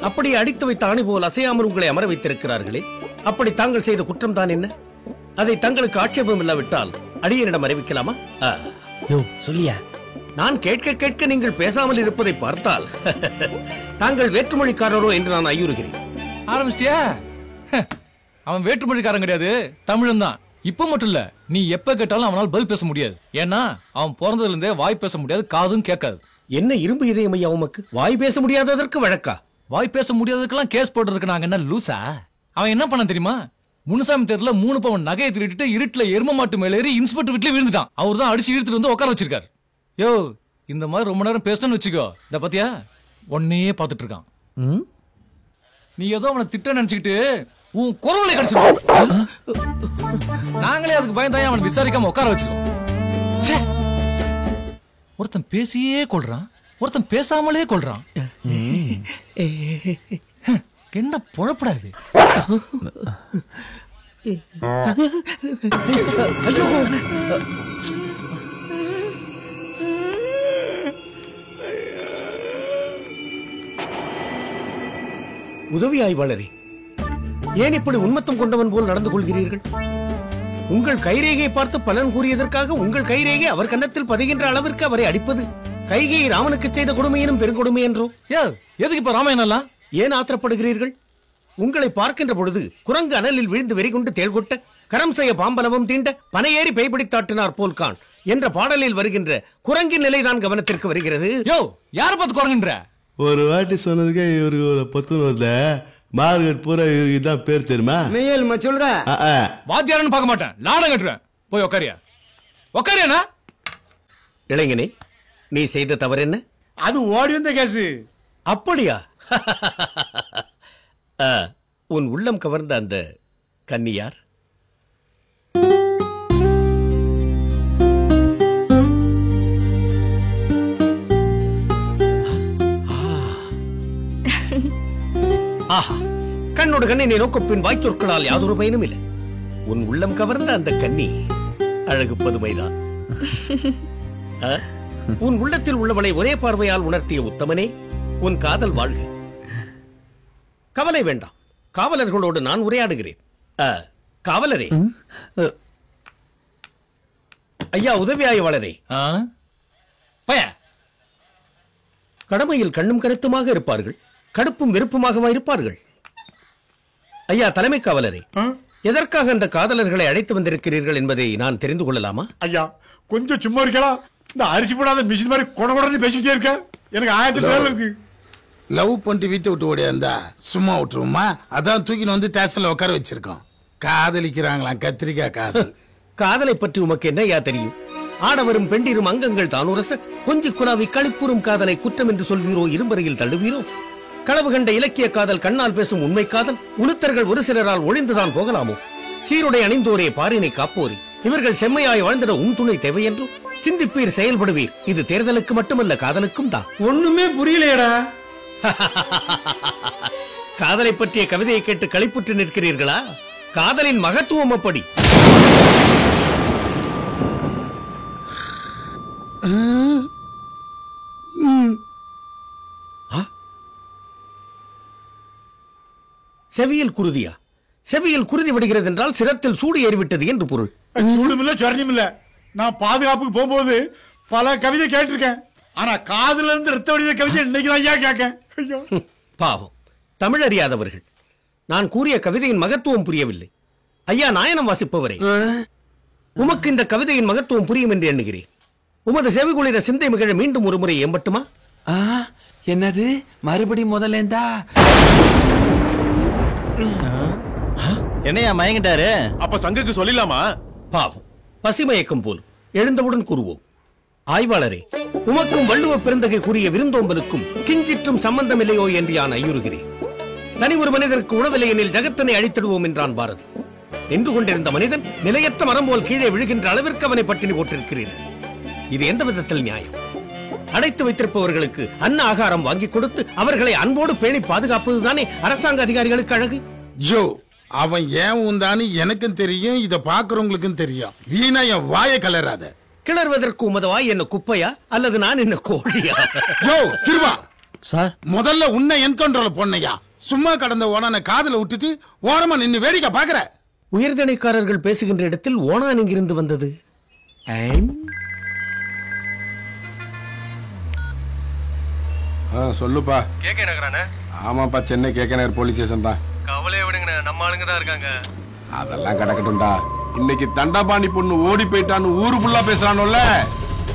அப்படி அடித்து வைத்த ஆணி போல் அசையாமல் உங்களை அமர வைத்திருக்கிறார்களே, அப்படி தாங்கள் செய்த குற்றம் தான் என்ன? அதை தங்களுக்கு ஆட்சேபம் இல்லாவிட்டால் அடியனிடம் அறிவிக்கலாமா? சொல்லியா? நான் கேட்க கேட்க நீங்கள் பேசாமல் இருப்பதை பார்த்தால் தாங்கள் வேற்றுமொழிக்காரரோ என்று நான் ஐயுறுகிறேன். ஆரம்பிச்சிட்டியா? அவன் வேற்றுமொழிக்காரன் கிடையாது, தமிழன் தான். இப்ப மட்டும் இல்ல, நீ எப்ப கேட்டாலும் அவனால் பதில் பேச முடியாது. ஏன்னா அவன் பிறந்ததுல இருந்தே வாய் பேச முடியாது, காதும் கேட்காது. என்ன இரும்பு இதயம் ஐயா உமக்கு? வாய் பேச முடியாததற்கு வழக்கா? வாய் பேச முடியாததுக்கெல்லாம் கேஸ் போடுறதுக்கு நாங்க என்ன லூசா? அவன் என்ன பண்ண தெரியுமா? முனுசாமி தெருல 3 பவுன் நகையை திருடிட்டு இருட்டுல எரும மாட்டு மேல ஏறி இன்ஸ்பெக்டர் வீட்டுல விழுந்துட்டான். அவர் தான் அடிச்சு இழுத்துட்டு வந்து உட்கார வச்சிருக்காரு. யோ இந்த மாதிரி ரொம்ப நேரம் பேசணும்னு வச்சுக்கோ, இந்த பாத்தியா ஒன்னையே பாத்துட்டு இருக்கான். நீ ஏதோ அவனை திட்ட நினைச்சுக்கிட்டு உன் குரலை கடிச்சிருக்கோம். நாங்களே அதுக்கு பயந்தாயே அவனை விசாரிக்காம உட்கார வச்சிருக்கோம். ஒருத்தன் பேசியே கொள்றான், ஒருத்தன் பேசாமலே கொள்றான். என்ன பொழப்படாது? உதவி ஆய்வாளரே, ஏன் இப்படி உன்மத்தம் கொண்டவன் போல் நடந்து கொள்கிறீர்கள்? உங்கள் கைரேகையை பார்த்து பலன் கூறியதற்காக உங்கள் கைரேகை அவர் கன்னத்தில் பதிகின்ற அளவிற்கு அவரை அடிப்பது கைகையை ராமனுக்கு செய்த கொடுமையினும் பெருங்கொடுமை என்றோ? எதுக்கு இப்ப ராமாயணம்? ஏன் ஆத்திரப்படுகிறீர்கள்? உங்களை பார்க்கின்ற பொழுது குரங்கு அனலில் விழுந்து வெறிகொண்டு தேள்கொட்ட, கரம் செய்ய பாம்பலவம் தீண்ட, பனையேறி பேய்பிடித்தாட்டினார் போல்கான் என்ற பாடலில் வருகின்ற குரங்கின் நிலைதான் கவனத்திற்கு வருகிறது. யார பார்த்து குரங்குன்ற? ஒரு வாட்டி சொன்னதுக்கு இவருக்கு ஒரு 10 வருத மார்க்கெட் பூரா இவருக்கு தான் பேர் தெரியுமா? மெய்யல்மா சொல்ற. வாத்தியாரன்னு பார்க்க மாட்டேன், நாடகம் கட்டுறேன். போய் உக்காரியா உக்காரியானா? இளைஞனே, நீ செய்த தவறு என்ன? அது ஓடி வந்த கேசு. அப்படியா? உன் உள்ளம் கவர்ந்த அந்த கன்னியார்? ஆஹா, கண்ணோடு கண்ணை நோக்கப்பின் வாய்ச்சொற்களால் யாதொரு பயனும் இல்லை. உன் உள்ளம் கவர்ந்த அந்த கன்னி அழகு பதுமைதான். உன் உள்ளத்தில் உள்ளவனை ஒரே பார்வையால் உணர்த்திய உத்தமனே, உன் காதல் வாழ்க. கவலை வேண்டாம், காவலர்களோடு நான் உரையாடுகிறேன். காவலரே, ஐயா உதவி ஆய்வாளரே, கடமையில் கண்ணும் கருத்துமாக இருப்பார்கள், கடுப்பும் வெறுப்புமாகவா இருப்பார்கள்? ஐயா தலைமை காவலரே, எதற்காக அந்த காதலர்களை அழைத்து வந்திருக்கிறீர்கள் என்பதை நான் தெரிந்து கொள்ளலாமா? ஐயா கொஞ்சம் சும்மா இருக்கலாம். இந்த அரிசி போடாத மிஷின் மாதிரி கொடன்னு பேசிக்கிட்டே இருக்க. எனக்கு 1000 வேலை இருக்கு. லவ் பண்ணிட்டு வீட்டை விட்டு ஓடியாந்தா சும்மா விட்டுருவோமா? அதான் தூக்கின்னு வந்து ஸ்டேஷன்ல உட்கார வச்சிருக்கோம். காதலிக்கிறாங்களாம், கத்திரிக்காய் காதல். காதலை பற்றி உமக்கு என்னையா தெரியும்? ஆடவரும் பெண்டிரும் அங்கங்கள் தானுரச கொஞ்சி குலாவி களிப்புறும் காதலை குற்றம் என்று சொல்வீரோ, இரும்பறையில் தள்ளுவீரோ? களவு கண்ட இலக்கிய காதல், கண்ணால் பேசும் உண்மை காதல், உளுத்தர்கள் ஒரு சிலரால் ஒழிந்துதான் போகலாமோ? சீருடை அணிந்தோரே, பாரினை காப்போரே, இவர்கள் செம்மையாய் வாழ்ந்திட உன் துணை தேவை என்றும் சிந்திப்பீர், செயல்படுவீர். இது தேர்தலுக்கு மட்டுமல்ல, காதலுக்கும் தான். ஒண்ணுமே புரியலையடா. காதலை பற்றிய கவிதையை கேட்டு களிப்புற்று நிற்கிறீர்களா? காதலின் மகத்துவம் அப்படி. செவியில் குருதியா? செவியில் குருதி விடுகிறது என்றால் சிரத்தில் சூடு ஏறிவிட்டது என்று பொருள். சூடும் இல்ல சொரணியும் இல்ல. நான் பாதுகாப்புக்கு போகும்போது பல கவிதை கேட்டிருக்கேன். ஆனா காதுல இருந்து ரத்த வடித கவிதை இன்னைக்கு ஐயா கேட்க. பாவம், தமிழ் அறியாதவர்கள். நான் கூறிய கவிதையின் மகத்துவம் புரியவில்லை. ஐயா நாயனம் வாசிப்பவரே, உமக்கு இந்த கவிதையின் மகத்துவம் புரியும் என்று எண்ணுகிறேன். உமது செவிகுளிர சிந்தை மிகழ மீண்டும் ஒரு முறை ஏம்பட்டுமா? என்னது மறுபடி முதலேந்தா? என்னையா மயங்கிட்டாரு? அப்ப சங்குக்கு சொல்லிடலாமா? பாவம், பசிமயக்கம் போலும். எழுந்தவுடன் கூறுவோம். ஆய்வாளரே, உமக்கும் வள்ளுவ பெருந்தகை கூறிய விருந்தோம்பலுக்கும் கிஞ்சிற்றும் சம்பந்தம் இல்லையோ என்று நான் ஐயுறுகிறேன். தனி ஒரு மனிதருக்கு உணவில்லை எனில் ஜகத்தினை அழித்திடுவோம் என்றான் பாரதி. நின்று கொண்டிருந்த மனிதன் நிலையற்ற மரம் போல் கீழே விழுகின்ற அளவிற்கு அவனை பட்டினி போட்டிருக்கிறீர்கள். இது எந்த விதத்தில் நியாயம்? அடைத்து வைத்திருப்பவர்களுக்கு அன்ன ஆகாரம் வாங்கி கொடுத்து அவர்களை அன்போடு பேணி பாதுகாப்பதுதானே அரசாங்க அதிகாரிகளுக்கு அழகு. ஜோ, அவன் ஏன் உந்தான்னு எனக்கும் தெரியும், இத பாக்குறவங்களுக்கும் தெரியும். வீணா என் வாயை கலராத. கிளறுவதற்கு உமது வாய் என்ன குப்பையா அல்லது நான் என்ன கோழியா? ஜோ கிருபா சார், முதல்ல உன்னை என்கவுண்டர்ல பொண்ணையா? சும்மா கடந்த ஓனான காதல விட்டுட்டு ஓரமா நின்னு வேடிக்கை பாக்குற. உயர்தனைக்காரர்கள் பேசுகின்ற இடத்தில் ஓனான் இங்கிருந்து வந்தது. சொல்லுப்பா. கேக்க நகரானே? ஆமாப்பா, சென்னை கேக்க நகர் போலீஸ் ஸ்டேஷன் தான். கவலையை விடுங்கண்ணே, நம்ம ஆளுங்க தான் இருக்காங்க. அதெல்லாம் கிடக்கட்டும்டா. இன்னைக்கு தண்டபாணி பொண்ணு ஓடி போயிட்டான்னு ஊரு ஃபுல்லா பேசுறானோல்ல.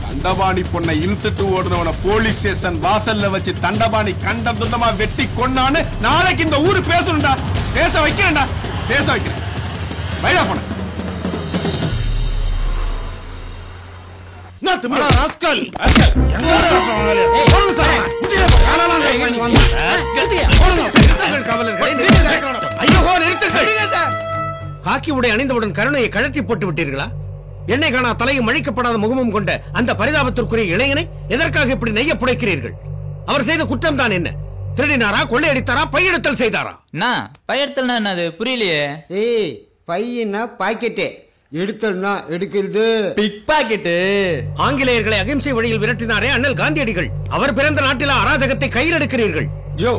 தண்டபாணி பொண்ணை இழுத்துட்டு ஓடுனவன போலீஸ் ஸ்டேஷன் வாசல்ல வச்சு தண்டபாணி கண்டம் துண்டமா வெட்டி கொன்னான்னு நாளைக்கு இந்த ஊரு பேசணும்டா. பேச வைக்கிறேன்டா, பேச வைக்கிறேன். வைடா போன காக்கி உடை அணிந்தவுடன் கருணையை கழற்றி போட்டு விட்டீர்களா? எண்ணெய் காணா தலையும் அழிக்கப்படாத முகமும் கொண்ட அந்த பரிதாபத்திற்குரிய இளைஞனை எதற்காக இப்படி நெய்ய புடைக்கிறீர்கள்? அவர் செய்த குற்றம் தான் என்ன? திருடினாரா, கொள்ளையடித்தாரா, பையெடுத்தல் செய்தாரா? பையெடுத்தல் என்னது புரியலையே. ஏய், பையனா பாக்கெட்டு, எடுத்தல்னா எடுக்கிறது பிக் பாக்கெட்டு. ஆங்கிலேயர்களை அகிம்சை வழியில் விரட்டினாரே அண்ணல் காந்தியடிகள், அவர் பிறந்த நாட்டில் அராஜகத்தை கையில் எடுக்கிறீர்கள். ஜோ,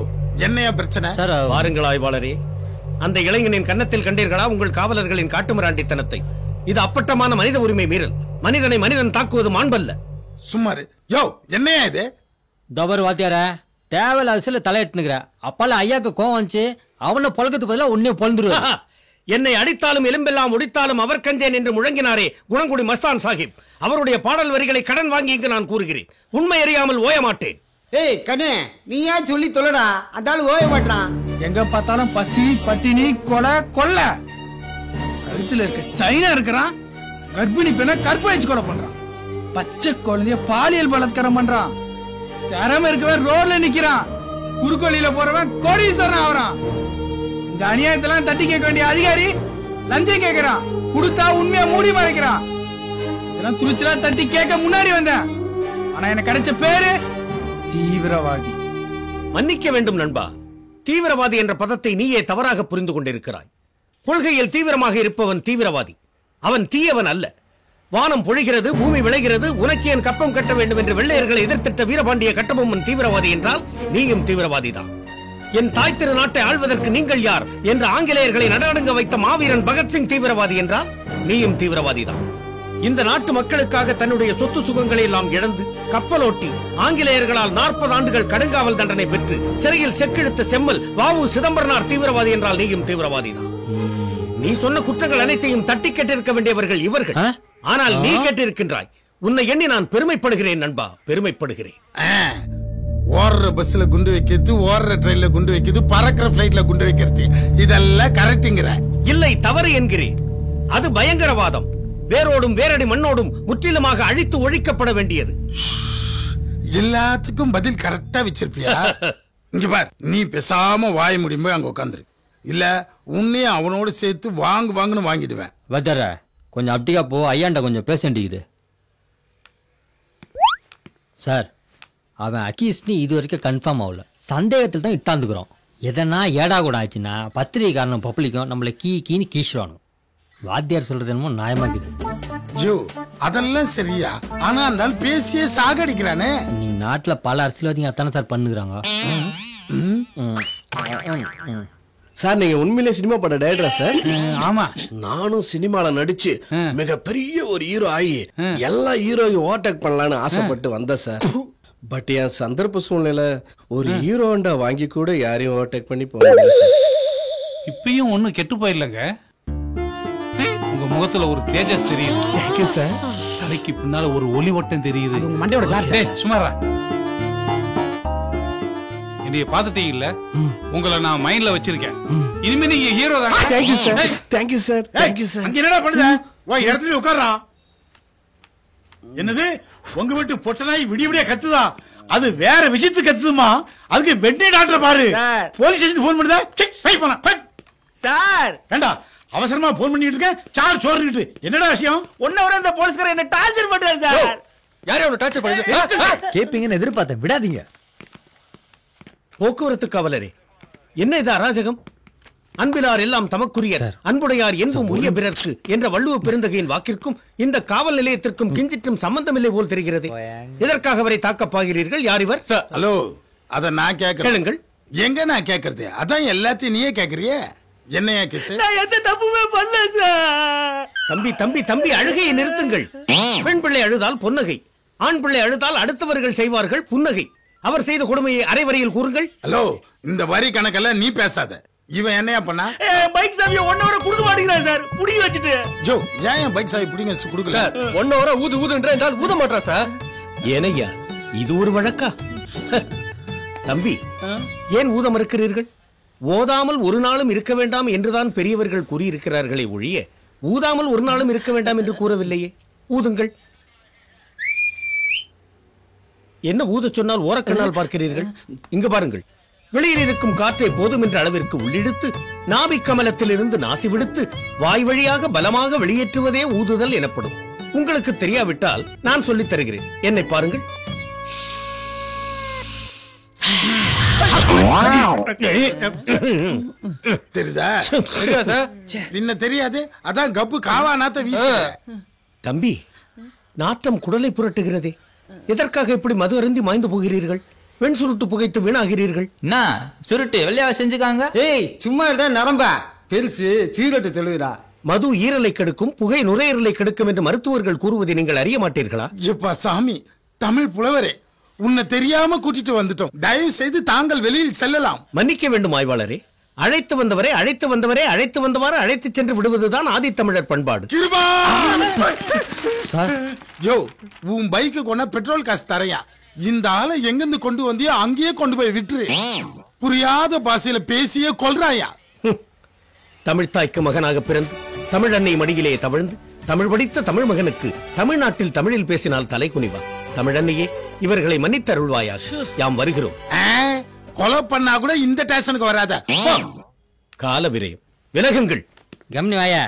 என்னையா பிரச்சனை? வாருங்கள் ஆய்வாளரே, அந்த இளைஞனின் கன்னத்தில் கண்டீர்களா உங்கள் காவலர்களின் காட்டுமிராண்டித்தனத்தை? இது அப்பட்டமான மனித உரிமை மீறல். மனிதனை மனிதன் தாக்குவது மாண்பல்ல. சும்மாரு. யோ, என்னையா இது? தவறு வாத்தியார, தேவையில்ல அரசியல தலையிட்டுனுங்கிற. அப்பால ஐயாக்கு கோவம் வந்துச்சு, அவனை பொழக்கத்துக்கு பதிலா உன்னே பொழுந்துரு. என்னை அடித்தாலும் எலும்பெல்லாம் ஒடித்தாலும் அவர் கஞ்சேன் என்று முழங்கினாரே குணங்குடி மஸ்தான் சாஹிப், அவருடைய பாடல் வரிகளை கடன் வாங்கி இங்கு நான் கூறுகிறேன். உண்மை அறியாமல் ஓய மாட்டேன். ஏய் கண்ணே, நீ ஏன் சொல்லி தொலைடா, அதாலும் ஓய மாட்டான். எங்க பார்த்தாலும் பசி, பட்டினி, கொலை, கொள்ள. கழுத்துல இருக்க சைனா இருக்கிறான். கர்ப்பிணி பெண்ணை கற்பழிச்சு கொலை பண்றான். பச்சை குழந்தைய பாலியல் பலாத்காரம் பண்றான். திறமை இருக்கவன் ரோட்ல நிக்கிறான். குறுக்கோளியில போறவன் கோடீஸ்வரன் ஆவறான். இந்த அநியாயத்தெல்லாம் தட்டி கேட்க வேண்டிய அதிகாரி லஞ்சம் கேட்கிறான். கொடுத்தா உண்மையா மூடி மறைக்கிறான். இதெல்லாம் துணிச்சலா தட்டி கேட்க முன்னாடி வந்தேன். ஆனா எனக்கு கிடைச்ச பேரு தீவிரவாதி. மன்னிக்க வேண்டும் நண்பா, தீவிரவாதி என்ற பதத்தை நீயே தவறாக புரிந்து கொண்டிருக்கிறாய். கொள்கையில் தீவிரமாக இருப்பவன் தீவிரவாதி, அவன் தீயவன் அல்ல. வானம் பொழிகிறது, பூமி விளைகிறது, உனக்கு ஏன் கப்பம் கட்ட வேண்டும் என்று வெள்ளையர்களை எதிர்த்திட்ட வீரபாண்டிய கட்டபொம்மன் தீவிரவாதி என்றால் நீயும் தீவிரவாதி தான். என் தாய் திரு நாட்டை ஆள்வதற்கு நீங்கள் யார் என்று ஆங்கிலேயர்களை நடநடுங்க வைத்த மாவீரன் பகத்சிங் தீவிரவாதி என்றால் நீயும் தீவிரவாதி தான். இந்த நாட்டு மக்களுக்காக தன்னுடைய சொத்து சுகங்களை எல்லாம் இழந்து கப்பலோட்டி ஆங்கிலேயர்களால் 40 ஆண்டுகள் கடுங்காவல் தண்டனை பெற்று சிறையில் செக்கெடுத்த செம்மல் வாவு சிதம்பரனார் தீவிரவாதி என்றால் நீயும் தீவிரவாதி தான். நீ சொன்ன குற்றங்கள் அனைத்தையும் தட்டி கேட்டிருக்க வேண்டியவர்கள் இவர்கள். ஆனால் நீ கேட்டிருக்கின்றாய். உன்னை எண்ணி நான் பெருமைப்படுகிறேன் நண்பா, பெருமைப்படுகிறேன். ஓடுற பஸ்ல குண்டு வைக்கிறது, ஓடுற ட்ரெயின்ல குண்டு வைக்கிறது, பறக்கிற பிளைட்ல குண்டு வைக்கிறது, இதெல்லாம் கரெக்ட்ங்கற. இல்லை, தவறு என்கிறேன். அது பயங்கரவாதம். வேரோடும் வேரடி மண்ணோடும் முற்றிலுமாக அழித்து ஒழிக்கப்பட வேண்டியது. எல்லாத்துக்கும் பதில் கரெக்டா வச்சிருப்பியா? இங்க பார், நீ பேசாம வாய முடியும்போது அங்க உட்காந்துரு. இல்ல உன்னையும் அவனோட சேர்த்து வாங்குன்னு வாங்கிடுவேன். வதர கொஞ்சம் அப்படியா போ, ஐயாண்ட கொஞ்சம் பேச வேண்டியது. சார், அவன் அக்கீஸ்னு இது வரைக்கும் கன்ஃபார்ம் ஆகல. சந்தேகத்தில் தான் இட்டாந்துக்கிறோம். எதனா ஏடா கூட ஆச்சுன்னா பத்திரிகைக்காரனும் பப்ளிக்கும் நம்மளை கீன்னு கீசுவானு. வாத்தியார் சொல்றது என்னமோ நியாயமாக்குது. ஜோ, அதெல்லாம் சரியா? ஆனா அந்த பேசியே சாகடிக்கிறானே. நீ நாட்டுல பல அரசியல்வாதிங்க அத்தானே சார் பண்ணுகிறாங்க. சார், நீங்க உண்மையிலே சினிமா பட டைரக்டரா சார்? ஆமா, நானும் சினிமால நடிச்சு மிகப்பெரிய ஒரு ஹீரோ ஆகி எல்லா ஹீரோயும் ஓவர்டேக் பண்ணலான்னு ஆசைப்பட்டு வந்தேன் சார். பட் என் சந்தர்ப்ப சூழ்நிலை ஒரு ஹீரோண்டா வாங்கி கூட யாரையும் ஓவர்டேக் பண்ணி போக முடியல. இப்பயும் ஒண்ணும் கெட்டு போயிடலங்க. உங்க முகத்துல ஒரு தேஜஸ் தெரியுது. Thank you sir. தலைக்கு பின்னால ஒரு ஒளி ஓட்டம் தெரியுது. உங்க மண்டையோட கார் சார். சுமாரா என்னைய பாத்துட்டீங்கல்ல, உங்களை நான் மைண்ட்ல வச்சிருக்கேன். இனிமே நீங்க ஹீரோ தான். Thank you sir, thank you sir, thank you sir. அங்க என்னடா பண்ணுத? வா, இடத்துல உட்கார்றா. என்னது உங்க வீட்டு பொட்டனாய் விடிய விடிய கத்துதா? அது வேற விஷயத்துக்கு கத்துதுமா. அதுக்கு வெட்டே டாக்டர் பாரு. போலீஸ் ஸ்டேஷன் போன் பண்ணுதா? போய் போலாம் சார். ஏண்டா அவசரமா போன் பண்ணிட்டு இருக்க? சார் சோறுட்டு என்னடா விஷயம்? ஒன்ன வர அந்த போலீஸ்காரன் என்ன டார்ச்சர் பண்றாரு சார். யாரே அவனை டார்ச்சர் பண்ணுது? கேப்பீங்கன்னு எதிர்பார்த்தேன், விடாதீங்க. போக்குவரத்து காவலரே, என்ன இது அராஜகம்? அன்பிலார் எல்லாம் தமக்குரியர், அன்புடையார் என்பும் உரிய பிறர்க்கு என்ற வள்ளுவ பெருந்தகையின் வாக்கிற்கும் இந்த காவல் நிலையத்திற்கும் கிஞ்சிற்றும் சம்பந்தமில்லை போல் தெரிகிறது. எதற்காக அவரை தாக்கப்பாகிறீர்கள்? யார் இவர்? ஹலோ, அத நான் கேக்குறேன். கேளுங்கள். எங்க நான் கேக்குறது? அதான் எல்லாத்தையும் நீயே கேக்குறியே. என்னையா கிஸ்? நான் எந்த தப்புமே பண்ணல சார். தம்பி தம்பி தம்பி, அழுகையை நிறுத்துங்கள். பெண் பிள்ளை அழுதால் பொன்னகை, ஆண் பிள்ளை அழுதால் அடுத்தவர்கள் செய்வார்கள் புன்னகை. அவர் செய்த கொடுமையை அரைவரையில் கூறுங்கள். ஹலோ, இந்த வரி கணக்கெல்லாம் நீ பேசாத. இவன் என்னையா பண்ணா? பைக் சாவியை 1 ஹவர் கொடுக்க மாட்டேங்கிறான் சார். புடிங்க வச்சிட்டு. ஜோ, ஏன் பைக் சாவி புடிங்க வச்சு கொடுக்கல? 1 ஹவரா ஊதுன்ற என்றால் ஊத மாட்டா சார். ஏனையா, இது ஒரு வழக்கா? தம்பி, ஏன் ஊத மறுக்கிறீர்கள்? ஓதாமல் ஒரு நாளும் இருக்க வேண்டாம் என்றுதான் பெரியவர்கள் கூறியிருக்கிறார்களே ஒழிய ஊதாமல் ஒரு நாளும் இருக்க வேண்டாம் என்று கூறவில்லையே. ஊதுங்கள். என்ன ஊத சொன்னால் ஓரக்கண்ணால் பார்க்கிறீர்கள்? இங்கு பாருங்கள். வெளியில் இருக்கும் காற்றை போதும் என்ற அளவிற்கு உள்ளிழுத்து நாபிக் கமலத்திலிருந்து நாசி விடுத்து வாய் வழியாக பலமாக வெளியேற்றுவதே ஊதுதல் எனப்படும். உங்களுக்கு தெரியாவிட்டால் நான் சொல்லித் தருகிறேன். என்னை பாருங்கள். தெரியுதா? பின்ன தெரியாது. அதான் கப்பு காவா நாத்த வீச. தம்பி, நாற்றம் குடலை புரட்டுகிறதே. எதற்காக இப்படி மது அருந்தி மாய்ந்து போகிறீர்கள்? வெண் சுருட்டு புகைத்து வீணாகிறீர்கள். சுருட்டு வெள்ளையா செஞ்சுக்காங்க. ஏய், சும்மா இருடா நரம்பா. பெருசு சீரட்டு தெளிவுடா. மது ஈரலை கெடுக்கும், புகை நுரையீரலை கெடுக்கும் என்று மருத்துவர்கள் கூறுவதை நீங்கள் அறிய மாட்டீர்களா? எப்பா சாமி, தமிழ் புலவரே, உன்னை தெரியாம கூட்டிட்டு வந்துட்டோம். தயவு செய்து தாங்கள் வெளியில் செல்லலாம். மன்னிக்க வேண்டும் ஆய்வாளரே. அழைத்து வந்தவரை அழைத்து வந்தவாறு அழைத்து சென்று விடுவதுதான் ஆதித்தமிழர் பண்பாடு. ஜோ, உன் பைக்கு கொண்ட பெட்ரோல் காசு தரையா? இந்த ஆளை எங்கிருந்து கொண்டு வந்தியோ அங்கேயே கொண்டு போய் விட்டுரு. புரியாத பாசையில பேசியே கொல்றாயா? தமிழ்த்தாய்க்கு மகனாக பிறந்து தமிழ் அன்னை மடியிலே தவழ்ந்து தமிழ் படித்த தமிழ் மகனுக்கு தமிழ்நாட்டில் தமிழில் பேசினால் தலை குனிவா. தமிழ் அன்னையே, இவர்களை மன்னித்தருள்வாயாக. யாம் வருகிறோம். கொலை பண்ணா கூட இந்த ஸ்டேஷனுக்கு வராத. கால விரயம். விலகுங்கள். கம்னி வாயா.